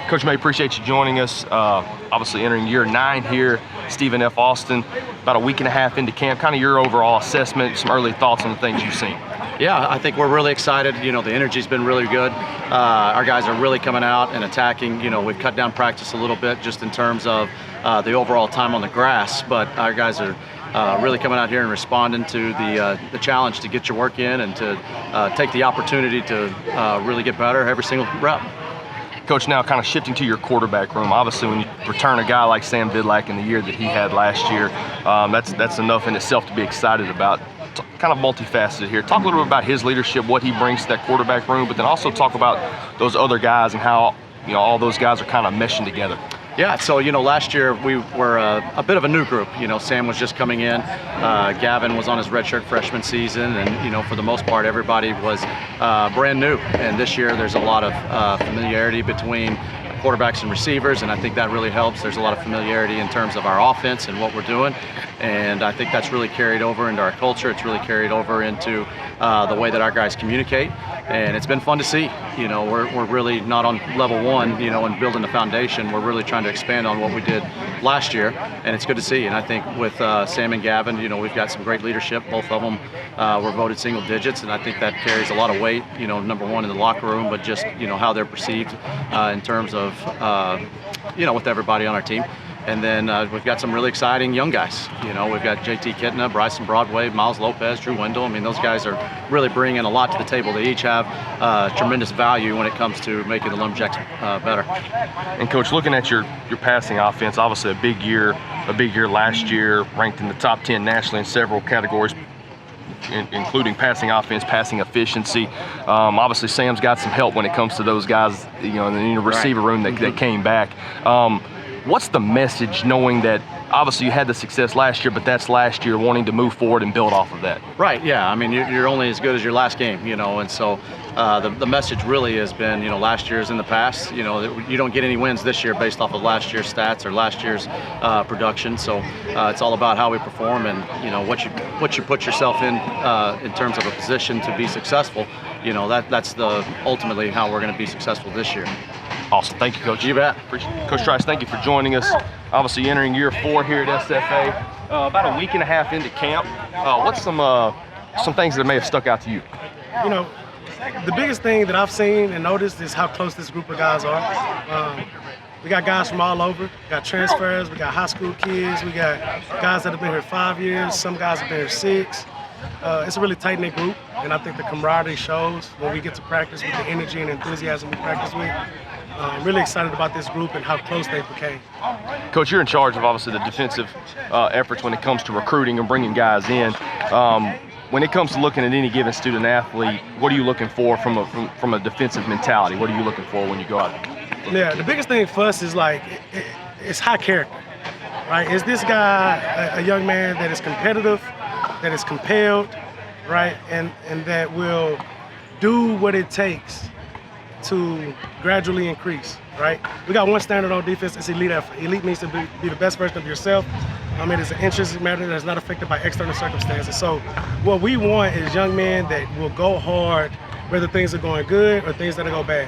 Coach May, appreciate you joining us. Obviously entering year 9 here, Stephen F. Austin, about a week and a half into camp. Kind of your overall assessment, some early thoughts on the things you've seen. Yeah, I think we're really excited. You know, the energy's been really good. Our guys are really coming out and attacking. You know, we've cut down practice a little bit just in terms of the overall time on the grass, but our guys are really coming out here and responding to the challenge to get your work in and to take the opportunity to really get better every single rep. Coach, now kind of shifting to your quarterback room. Obviously, when you return a guy like Sam Vidlac in the year that he had last year, that's enough in itself to be excited about. Kind of multifaceted here. Talk a little bit about his leadership, what he brings to that quarterback room, but then also talk about those other guys and how all those guys are kind of meshing together. Yeah, so last year we were a bit of a new group. Sam was just coming in, Gavin was on his redshirt freshman season, and for the most part everybody was brand new. And this year there's a lot of familiarity between quarterbacks and receivers, and I think that really helps. There's a lot of familiarity in terms of our offense and what we're doing, and I think that's really carried over into our culture. It's really carried over into the way that our guys communicate, and it's been fun to see. We're really not on level one, and building the foundation. We're really trying to expand on what we did last year, and it's good to see. And I think with Sam and Gavin, we've got some great leadership. Both of them were voted single digits, and I think that carries a lot of weight, number one in the locker room, but just, how they're perceived in terms of, with everybody on our team. And then we've got some really exciting young guys. We've got JT Kitna, Bryson Broadway, Miles Lopez, Drew Wendell. I mean, those guys are really bringing a lot to the table. They each have tremendous value when it comes to making the Lumberjacks better. And Coach, looking at your passing offense, obviously a big year last year, ranked in the top 10 nationally in several categories, including passing offense, passing efficiency. Obviously, Sam's got some help when it comes to those guys, in the receiver room that came back. What's the message, knowing that obviously you had the success last year, but that's last year, wanting to move forward and build off of that? Right, yeah. I mean, you're only as good as your last game, and so the message really has been, last year's in the past. You don't get any wins this year based off of last year's stats or last year's production. So it's all about how we perform and, what you put yourself in terms of a position to be successful. That's ultimately how we're going to be successful this year. Awesome. Thank you, Coach. You bet. Coach Trice, thank you for joining us. Obviously entering year 4 here at SFA. About a week and a half into camp. What's some things that may have stuck out to you? The biggest thing that I've seen and noticed is how close this group of guys are. We got guys from all over. We got transfers, we got high school kids, we got guys that have been here 5 years, some guys have been here 6. It's a really tight-knit group, and I think the camaraderie shows when we get to practice with the energy and enthusiasm we practice with. I'm really excited about this group and how close they became. Coach, you're in charge of obviously the defensive efforts when it comes to recruiting and bringing guys in. When it comes to looking at any given student athlete, what are you looking for from a defensive mentality? What are you looking for when you go out? Yeah, the biggest thing for us is it's high character, right? Is this guy a young man that is competitive, that is compelled, right, and that will do what it takes to gradually increase, right? We got one standard on defense, it's elite effort. Elite means to be the best version of yourself. It is an intrinsic matter that's not affected by external circumstances. So what we want is young men that will go hard whether things are going good or things that are going bad.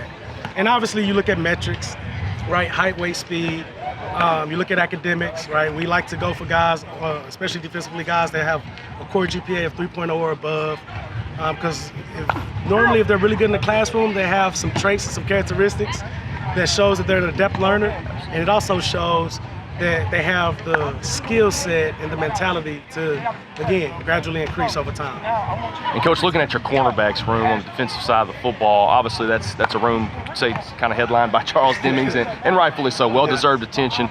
And obviously you look at metrics, right? Height, weight, speed. You look at academics, right? We like to go for guys, especially defensively, guys that have a core GPA of 3.0 or above. Because normally if they're really good in the classroom, they have some traits and some characteristics that shows that they're an adept learner, and it also shows that they have the skill set and the mentality to, again, gradually increase over time. And Coach, looking at your cornerbacks room on the defensive side of the football, obviously that's a room, say, it's kind of headlined by Charles Demings, and rightfully so, well-deserved attention.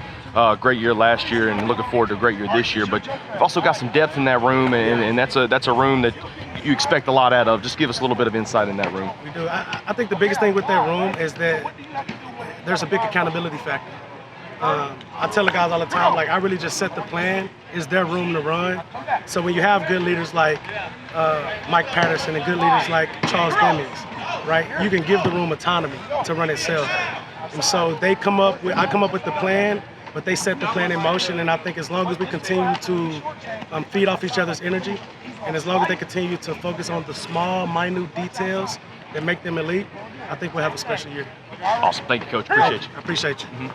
Great year last year, and looking forward to a great year this year. But you've also got some depth in that room, and that's a room that you expect a lot out of. Just give us a little bit of insight in that room. We do. I think the biggest thing with that room is that there's a big accountability factor. I tell the guys all the time, I really just set the plan. It's their room to run. So when you have good leaders like Mike Patterson and good leaders like Charles Demings, right, you can give the room autonomy to run itself. And so I come up with the plan, but they set the plan in motion. And I think as long as we continue to feed off each other's energy, and as long as they continue to focus on the small, minute details that make them elite, I think we'll have a special year. Awesome. Thank you, Coach. Appreciate you. I appreciate you.